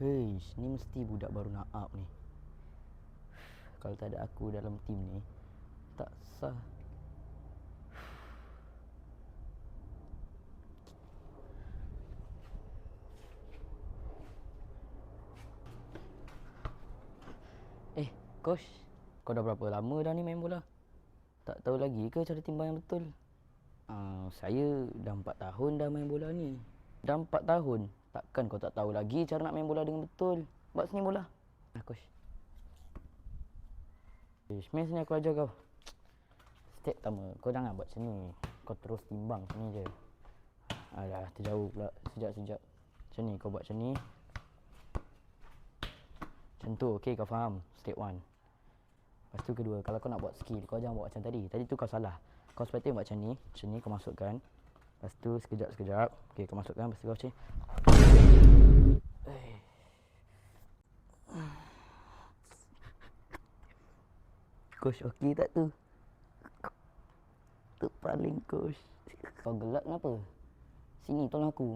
Hei, ni mesti budak baru nak up ni. Kalau tak ada aku dalam tim ni, tak sah. Coach, kau dah berapa lama dah ni main bola? Tak tahu lagi ke cara timbang yang betul? Saya dah 4 tahun dah main bola ni. Dah 4 tahun? Takkan kau tak tahu lagi cara nak main bola dengan betul? Buat sini bola. Coach. Main sini aku ajar kau. Step pertama, kau jangan buat macam ni. Kau terus timbang sini je. Alah, terjauh pula. Sekejap. Macam ni, kau buat macam ni. Macam tu, okey, kau faham? Step 1. Lepas tu kedua, kalau kau nak buat skill, kau jangan buat macam tadi. Tadi tu kau salah. Kau sepatutnya buat macam ni kau masukkan. Lepas tu sekejap. Okey, kau masukkan, lepas tu kau macam ni. Coach, okey tak tu? Tu paling coach. Kau gelak kenapa? Sini, tolong aku.